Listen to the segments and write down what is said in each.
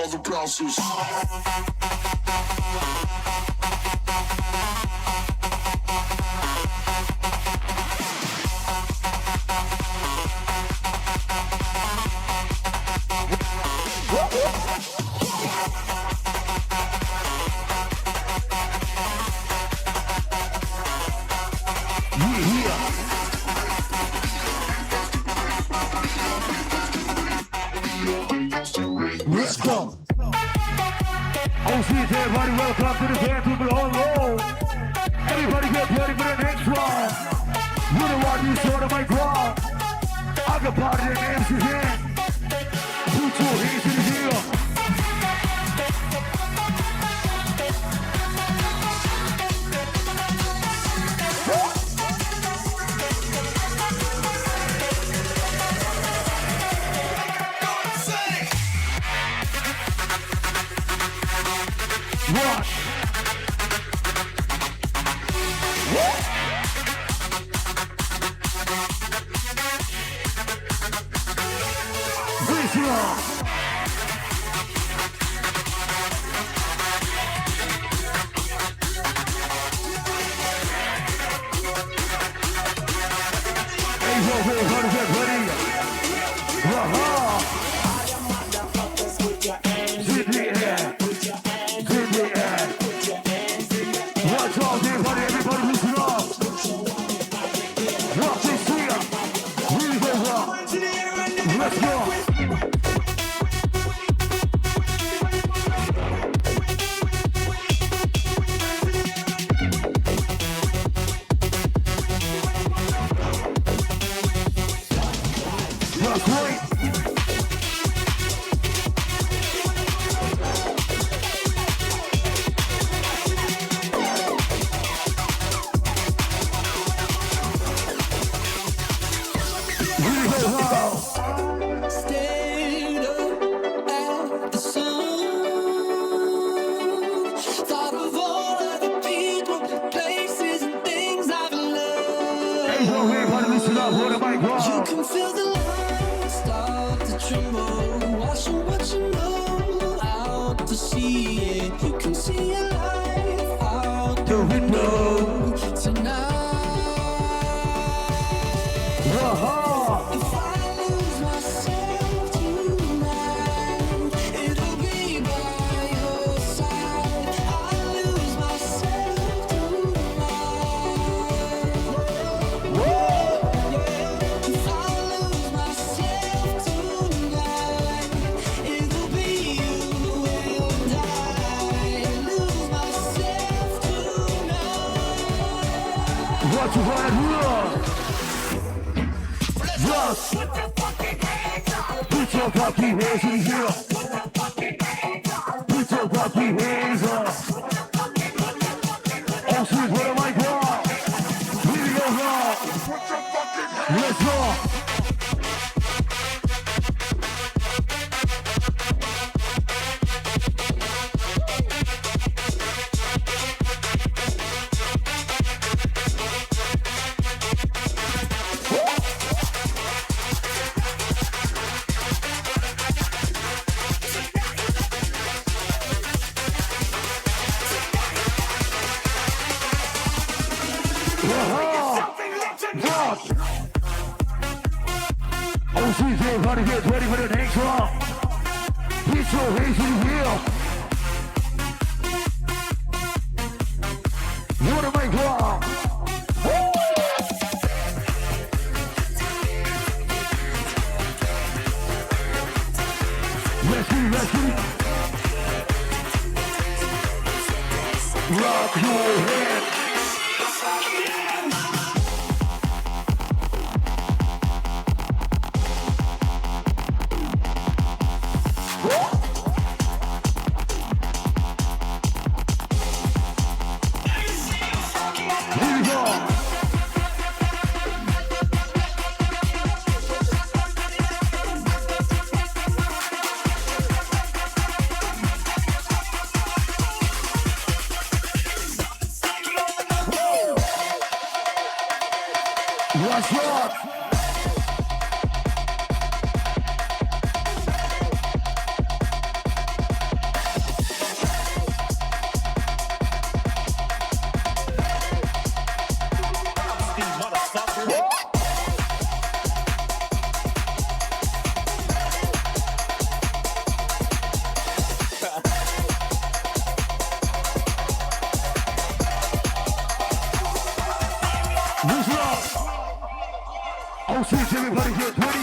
all the bouncers. Let's go. Oh, sweet, everybody, welcome to the dance with the whole roll. Everybody get ready for the next round. You know what you saw to my ground. I got part of the names in hand. Put your hands in the air. Watch. Visual. Hey, yo, how to get ready? Sit the air. Watch all day, buddy, everybody listen up. Watch this here. Really go rock. Let's go. That's right. You can feel the light start to tremble, watching what you know out to sea. It. You can see your life out the window tonight. If I lose myself tonight, it'll be by your side. I lose myself tonight. If I lose myself tonight, it'll be you and I. Lose myself tonight. What you wanna do? Yes. Put your fucking hands in the air. Put your fucking hands up. Oh, sweet, what am I going? Here we go, let's go. Oh, sweet, everybody get ready for the next round. Put your hands in the air. What am I going? Let's do it. Rock your head. Here we go. What's up? Oh, see, everybody get ready.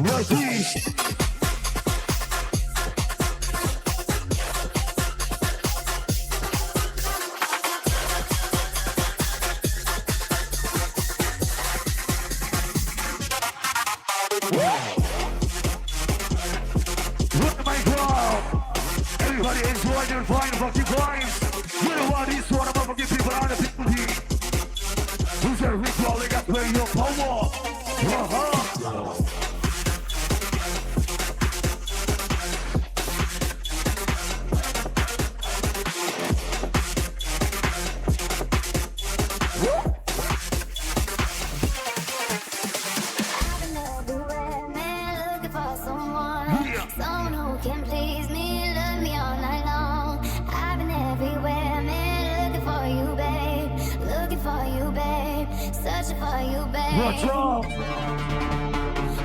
Ready. Everybody enjoy their fine fucking vibes. You know what is one of my fucking people on the people here. Who's a ritual? They got play your power. Someone who can please me, love me all night long. I've been everywhere, man, looking for you, babe. Looking for you, babe. Searching for you, babe. What's up?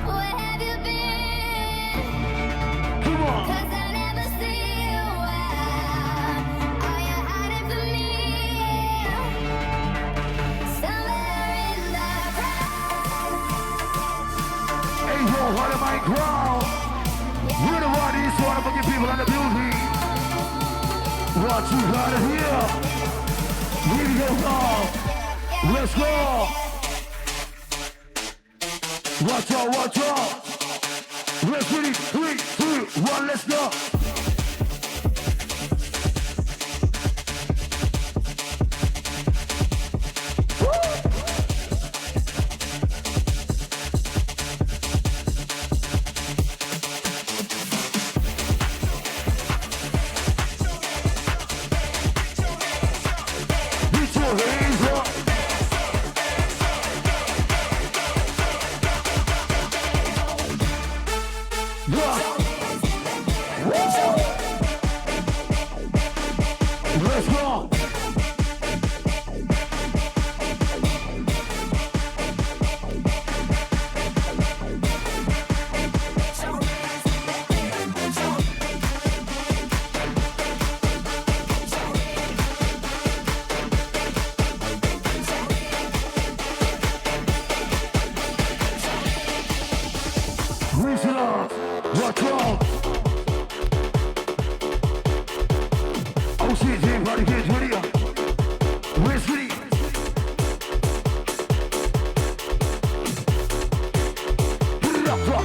Where have you been? Come on. 'Cause I never see you out. Are you hiding from me? Somewhere in the crowd. Hey, yo, what am I crowd? You know what is one of the fucking people on the building. What you gotta hear? Here we go now. Let's go. Watch out, watch out. Let's ready. 3, 2, 1, let's go. Put your hands up. Yeah. Let's go. Raise it up. Watch out. Oh, see, everybody get ready. Where's ready? Put it up, drop.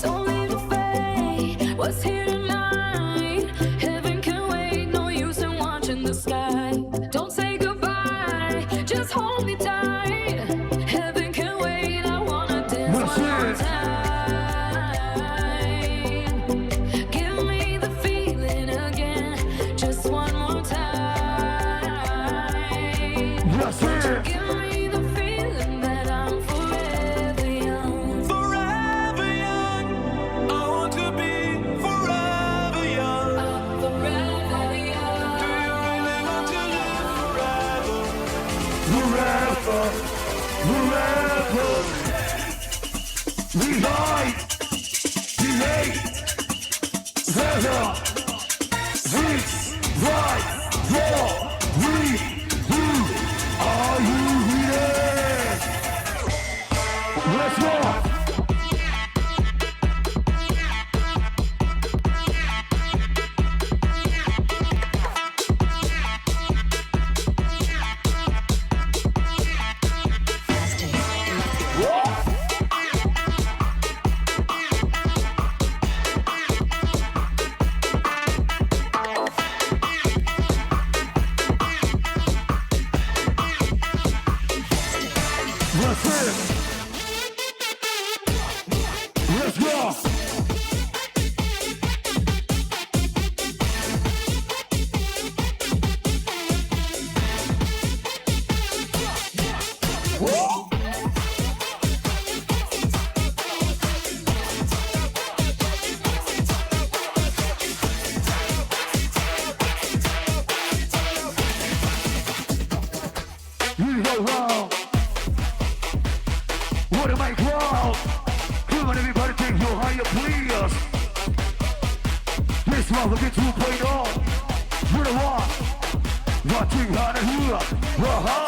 Don't leave the fate. What's here tonight? Heaven can wait. No use in watching the sky. Don't say goodbye. Just hold me tight. Heaven can wait. I wanna dance That's one more it. time. Give me the feeling again. Just one more time. That's it. Give me the feeling that I'm forever young. Forever young. I want to be forever young. Forever young. Do you really want to live forever? Forever. Forever. We hide. We hate. Forever. 3, 5, 4, 3, 2. Are you ready? Let's go. That's it. you please. This motherfucker 2.0. You're the one. Watching how to hear. Aha.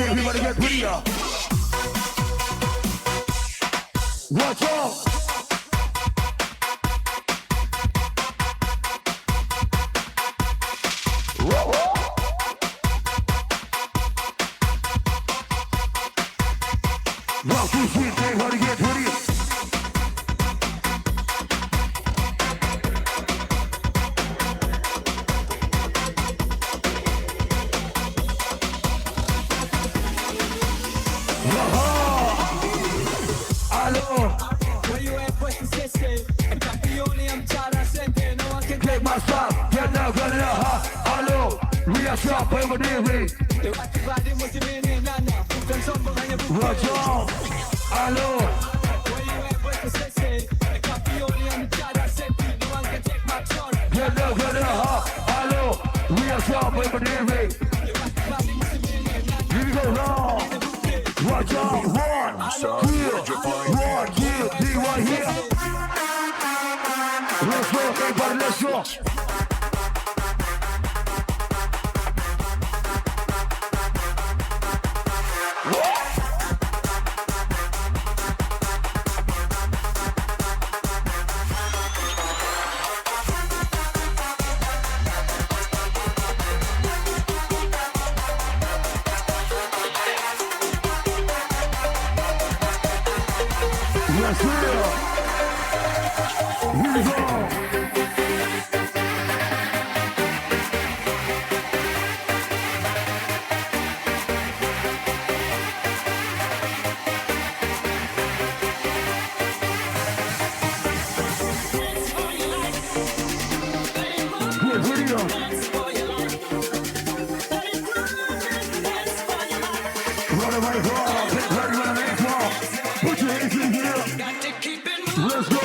Everybody get prettier. Watch out. Rock this shit, everybody get prettier. Stop over there, Watch out. Hello. Get up, hello. We are sharp over there, here we go now. Watch out. 1, 2, 3, right here. Let's go, everybody, let's go. Yes, sir. Here we go. What am I wrong? Get ready when I'm in wrong. Put your hands in here. Let's go.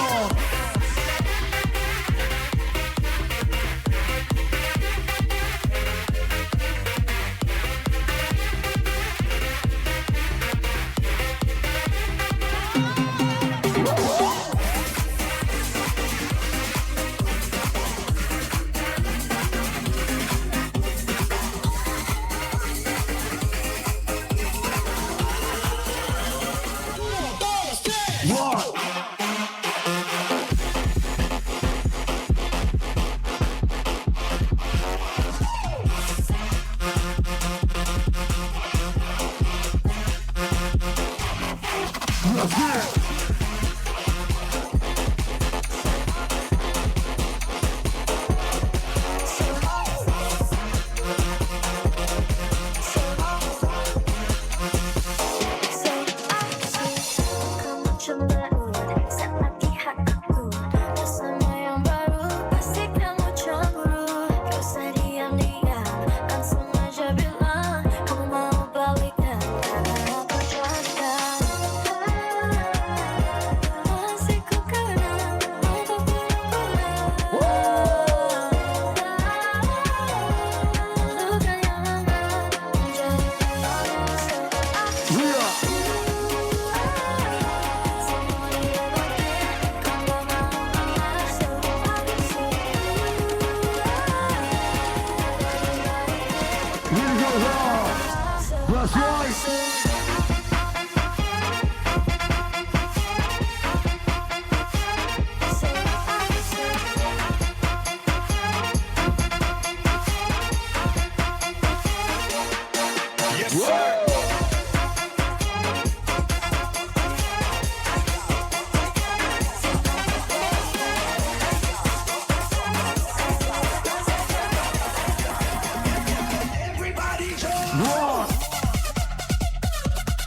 That's right. Yes, sir.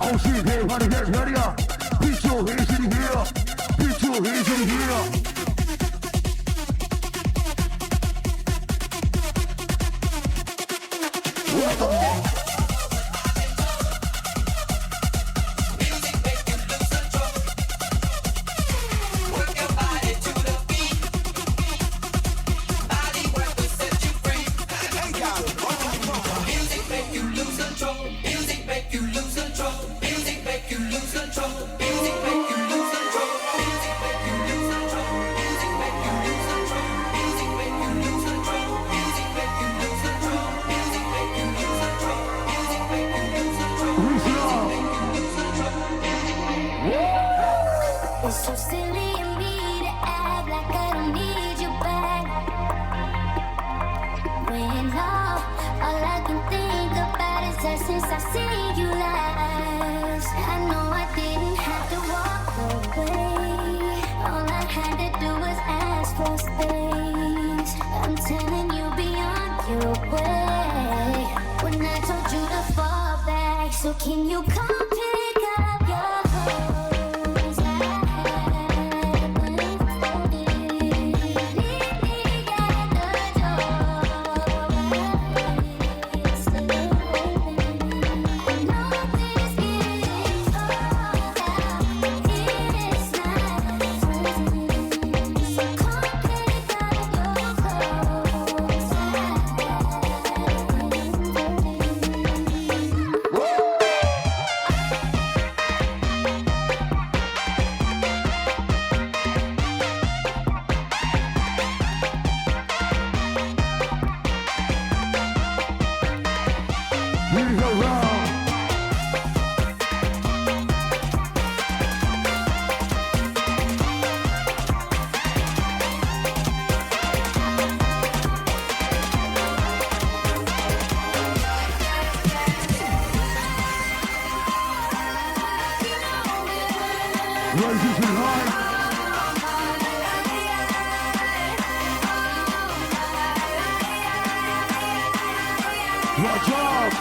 Oh shit, everybody get ready up. Put your hands in the air. Put your hands in the air. It's so silly of me to act like I don't need you back. When all I can think about is that since I seen you last, I know I didn't have to walk away. All I had to do was ask for space. I'm telling you, be on your way. When I told you to fall back, so can you come pick up your clothes? Watch out!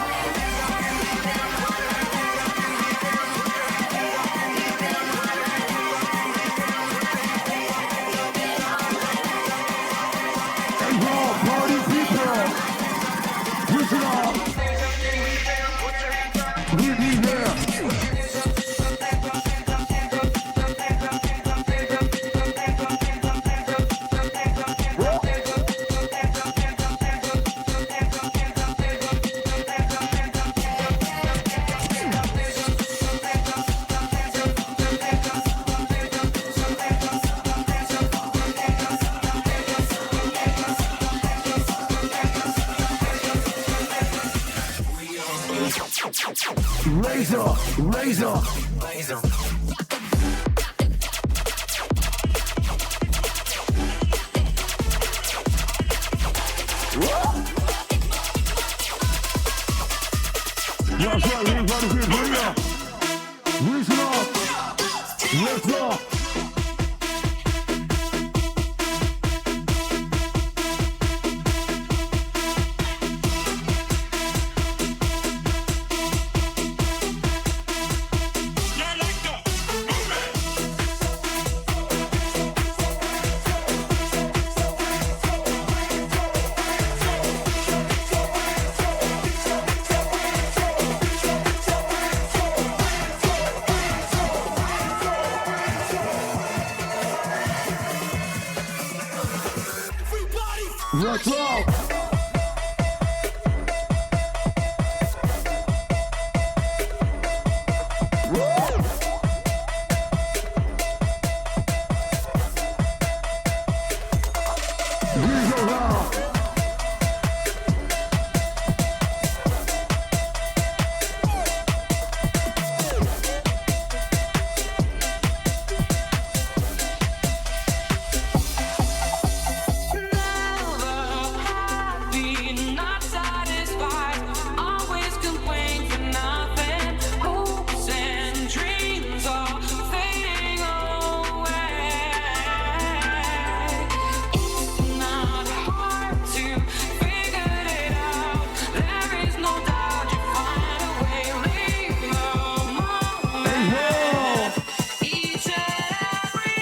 Hey, yo, party people! Listen up! We need help! Razor, razor. That's right, everybody here, bring up. Reason up. Let's go. Let's go. Not satisfied, always complain for nothing. Hopes and dreams are fading away. It's not hard to figure it out. There is no doubt you find a way. Leave the moment. Each and every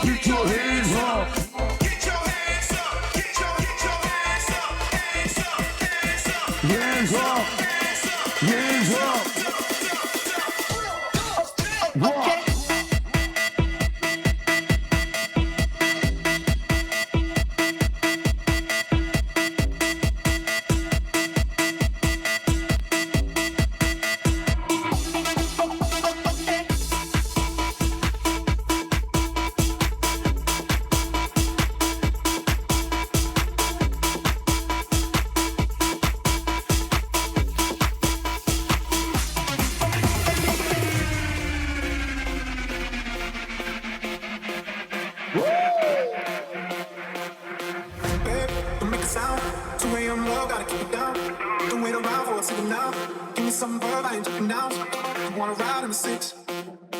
Get your hands up. Get your hands up. Get your hands up. Hands up. Hands up. Hands up. What? Babe, don't make a sound. 2 a.m. low, gotta keep it down. Don't wait around for a signal now. Give me some verb, I ain't jumping down. You wanna ride in the six?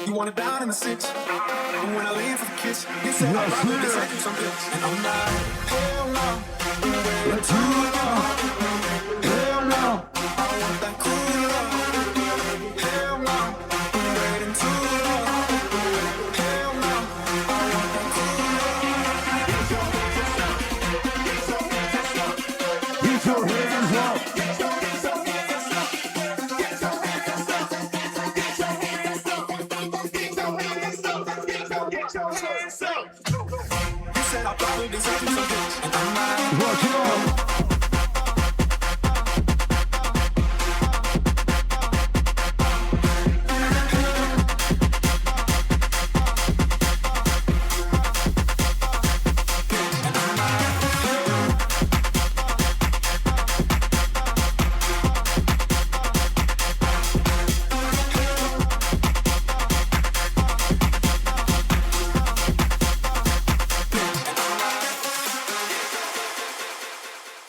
You want it down in the six? And when I leave for the kiss, you say I'm right, let's take you some pills. And I'm not, hell no. Let's do it.